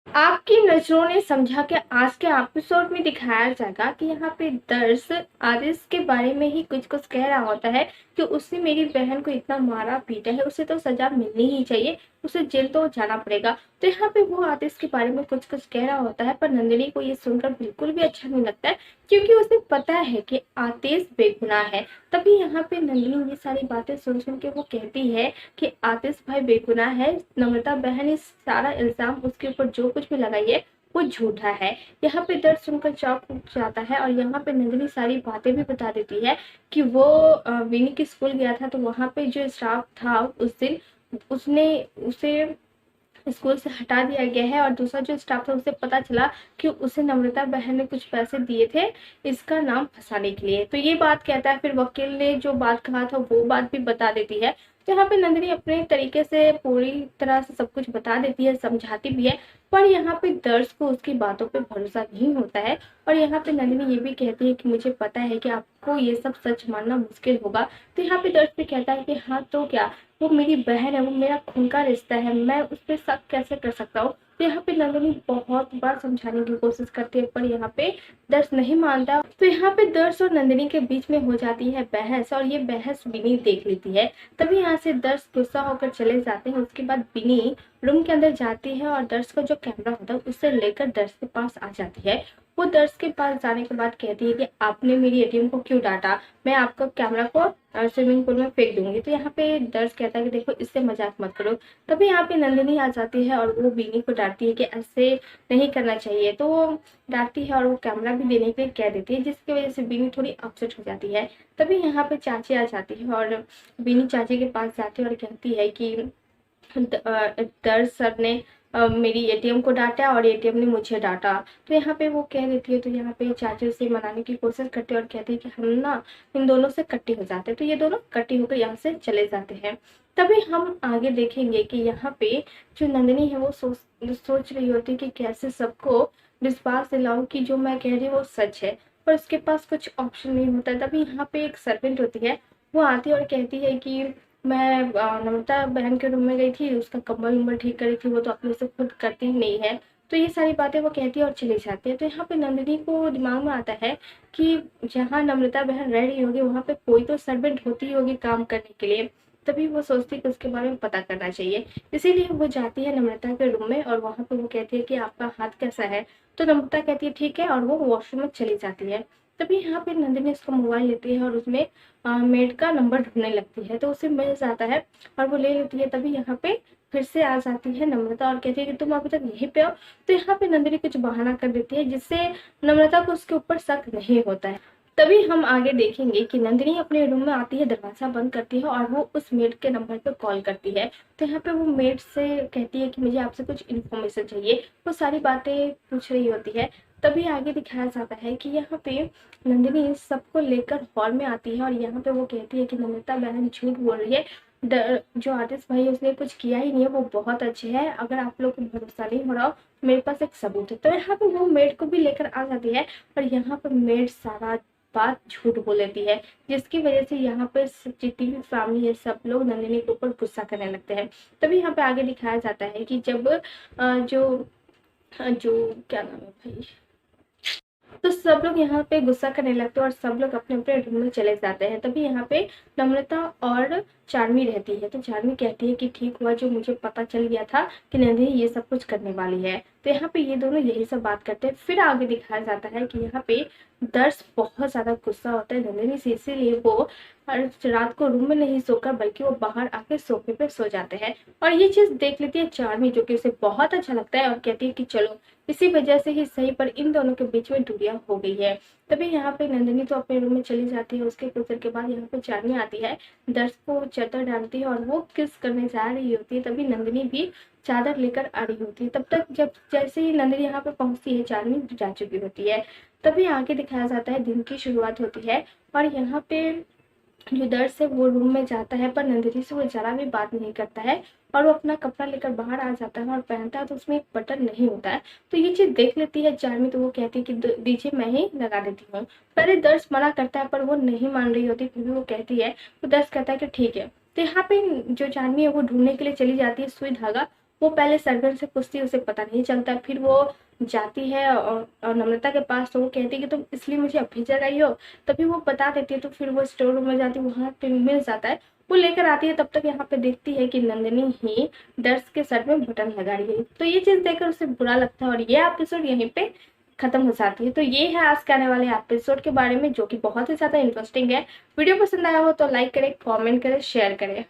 आपकी नज़रों ने समझा कि आज के एपिसोड में दिखाया जाएगा कि यहाँ पे दर्श आदिश के बारे में ही कुछ कुछ कह रहा होता है कि उसने मेरी बहन को इतना मारा पीटा है, उसे तो सजा मिलनी ही चाहिए, उसे जेल तो जाना पड़ेगा। तो यहाँ पे वो आदिश के बारे में कुछ कुछ कह रहा होता है, पर नंदिनी को ये सुनकर बिल्कुल भी अच्छा नहीं लगता है, क्योंकि उसे पता है कि आतिश बेगुनाह है। तभी यहाँ पे नंदिनी ये सारी बातें सुन सुन के वो कहती है कि आतिश भाई बेगुनाह है, नम्रता बहन इस सारा इल्जाम उसके ऊपर जो कुछ भी लगाई है वो झूठा है। यहाँ पे दर्द सुनकर चौंक उठ जाता है और यहाँ पे नंदिनी सारी बातें भी बता देती है कि वो विनी के स्कूल गया था, तो वहाँ पे जो स्टाफ था उस दिन उसने उसे स्कूल से हटा दिया गया है, और दूसरा जो स्टाफ था उसे पता चला कि उसे नम्रता बहन ने कुछ पैसे दिए थे इसका नाम फंसाने के लिए। तो ये बात कहता है, फिर वकील ने जो बात कहा था वो बात भी बता देती है। तो यहाँ पे नंदिनी अपने तरीके से पूरी तरह से सब कुछ बता देती है, समझाती भी है, पर यहाँ पे दर्श को उसकी बातों पे भरोसा नहीं होता है। और यहाँ पे नंदिनी ये भी कहती है कि मुझे पता है कि आपको ये सब सच मानना मुश्किल होगा। तो यहाँ पे दर्श भी कहता है कि हाँ तो क्या, वो मेरी बहन है, वो मेरा खून का रिश्ता है, मैं उस पर शक कैसे कर सकता हूँ। तो यहाँ पे नंदिनी बहुत बार समझाने की कोशिश करती है, पर यहाँ पे दर्श नहीं मानता। तो यहाँ पे दर्श और नंदिनी के बीच में हो जाती है बहस, और ये बहस विनी देख लेती है। तभी यहाँ से दर्श गुस्सा होकर चले जाते हैं। उसके बाद विनी रूम के अंदर जाती है और दर्श का जो कैमरा होता है उससे लेकर दर्श के पास आ जाती है। वो दर्श के पास जाने के बाद कहती है कि आपने मेरी एटीएम को क्यों डांटा, मैं आपका कैमरा को स्विमिंग पूल में फेंक दूंगी। तो यहाँ पे दर्श कहता है कि देखो इससे मजाक मत करो। तभी यहाँ पे नंदिनी आ जाती है और वो बीनी को डांटती है कि ऐसे नहीं करना चाहिए। तो वो डांटती है और वो कैमरा भी देने के लिए कह देती है, जिसकी वजह से बीनी थोड़ी अपसेट हो जाती है। तभी यहाँ पे चाची आ जाती है और बीनी चाची के पास जाती है और कहती है कि दर्श सर ने मेरी एटीएम को डांटा और एटीएम ने मुझे डांटा। तो यहाँ पे वो कह देती है, तो यहाँ पे चाची से मनाने की कोशिश करती है और कहती है कि हम ना इन दोनों से कट्टी हो जाते हैं। तो ये दोनों कट्टी होकर यहाँ से चले जाते हैं। तभी हम आगे देखेंगे कि यहाँ पे जो नंदिनी है वो सोच रही होती है कि कैसे सबको विश्वास दिलाऊं कि जो मैं कह रही हूँ वो सच है, पर उसके पास कुछ ऑप्शन नहीं होता है। तभी यहाँ पे एक सर्वेंट होती है, वो आती है और कहती है कि मैं नम्रता बहन के रूम में गई थी, उसका कंबल उम्बल ठीक करी थी, वो तो अपने से खुद करती ही नहीं है। तो ये सारी बातें वो कहती है और चली जाती है। तो यहाँ पे नंदिनी को दिमाग में आता है कि जहाँ नम्रता बहन रह रही होगी वहाँ पे कोई तो सर्वेंट होती होगी काम करने के लिए। तभी वो सोचती है कि उसके बारे में पता करना चाहिए, इसीलिए वो जाती है नम्रता के रूम में और वहाँ पे वो कहती है कि आपका हाथ कैसा है। तो नम्रता कहती है ठीक है, और वो वॉशरूम में चली जाती है। तभी यहाँ पे नंदिनी उसका मोबाइल लेती है और उसमें मेड का नंबर ढूंढने लगती है, तो उसे मिल जाता है और वो ले लेती है। तभी यहाँ पे फिर से आ जाती है नम्रता और कहती है कि तुम अभी तक यहीं पे हो। तो यहाँ पे नंदिनी कुछ बहाना कर देती है, जिससे नम्रता को उसके ऊपर शक नहीं होता है। तभी हम आगे देखेंगे कि नंदिनी अपने रूम में आती है, दरवाजा बंद करती है और वो उस मेड के नंबर पे कॉल करती है। तो यहाँ पे वो मेड से कहती है कि मुझे आपसे कुछ इन्फॉर्मेशन चाहिए, वो सारी बातें पूछ रही होती है। तभी आगे दिखाया जाता है कि यहाँ पे नंदिनी सबको लेकर हॉल में आती है और यहाँ पे वो कहती है कि नम्रता बहन झूठ बोल रही है, जो आर्टिस्ट भाई उसने कुछ किया ही नहीं है, वो बहुत अच्छे है, अगर आप लोग को भरोसा नहीं हो रहा हो मेरे पास एक सबूत है। तो यहाँ पे वो मेड को भी लेकर आ जाती है और यहाँ पे मेड सारा बात झूठ बोल देती है, जिसकी वजह से यहाँ पे जितनी भी फैमिली है सब लोग नंदिनी के ऊपर गुस्सा करने लगते हैं। तभी यहाँ पे आगे दिखाया जाता है कि जब जो जो क्या नाम है भाई, तो सब लोग यहाँ पे गुस्सा करने लगते हैं और सब लोग अपने अपने रूम में चले जाते हैं। तभी यहाँ पे नम्रता और चार्मी रहती है। तो चार्मी कहती है कि ठीक हुआ जो मुझे पता चल गया था कि नंदिनी ये सब कुछ करने वाली है। तो यहाँ पे ये दोनों यही सब बात करते हैं। फिर आगे दिखाया जाता है कि यहाँ पे दर्श बहुत ज्यादा गुस्सा होता है नंदिनी से, इसीलिए वो रात को रूम में नहीं सोकर बल्कि वो बाहर आके सोफे पे सो जाते हैं। और ये चीज देख लेती है चार्मी, जो कि उसे बहुत अच्छा लगता है और कहती है कि चलो इसी वजह से ही सही पर इन दोनों के बीच में दूरियां हो गई है। तभी यहाँ पे नंदिनी तो अपने रूम में चली जाती है। उसके कुछ देर के बाद यहाँ पे चार्मी आती है, दर्श को चादर डालती है और वो किस करने जा रही होती है। तभी नंदिनी भी चादर लेकर आ रही होती है। तब तक जब जैसे ही नंदिनी यहाँ पे पहुंचती है चार्मी जा चुकी होती है। तभी आगे दिखाया जाता है दिन की शुरुआत होती है और यहाँ पे जो दर्श है वो रूम में जाता है, पर नंदिनी से वो जरा भी बात नहीं करता है और वो अपना कपड़ा लेकर बाहर आ जाता है और पहनता है, तो उसमें एक बटन नहीं होता है। तो ये चीज देख लेती है चार्मी, तो वो कहती है कि दीजिए मैं ही लगा देती हूँ। पहले दर्श मना करता है पर वो नहीं मान रही होती, फिर भी वो कहती है। तो दर्श कहता है कि ठीक है। तो यहाँ पे जो चार्मी है वो ढूंढने के लिए चली जाती है सुई धागा, वो पहले सरगन से पूछती है, उसे पता नहीं चलता। फिर वो जाती है और नम्रता के पास, तो वो कहती है कि तुम इसलिए मुझे अभी जगाई हो। तभी वो बता देती है, तो फिर वो स्टोर रूम में जाती है, वहाँ पे मिल जाता है। वो लेकर आती है, तब तक यहाँ पे देखती है कि नंदिनी ही दर्श के सर में बटन लगा रही है। तो ये चीज़ देखकर उसे बुरा लगता है और ये एपिसोड यहीं पे खत्म हो जाती है। तो ये है आज के आने वाले एपिसोड के बारे में, जो कि बहुत ही ज़्यादा इंटरेस्टिंग है। वीडियो पसंद आया हो तो लाइक करें, कमेंट करें, शेयर करें।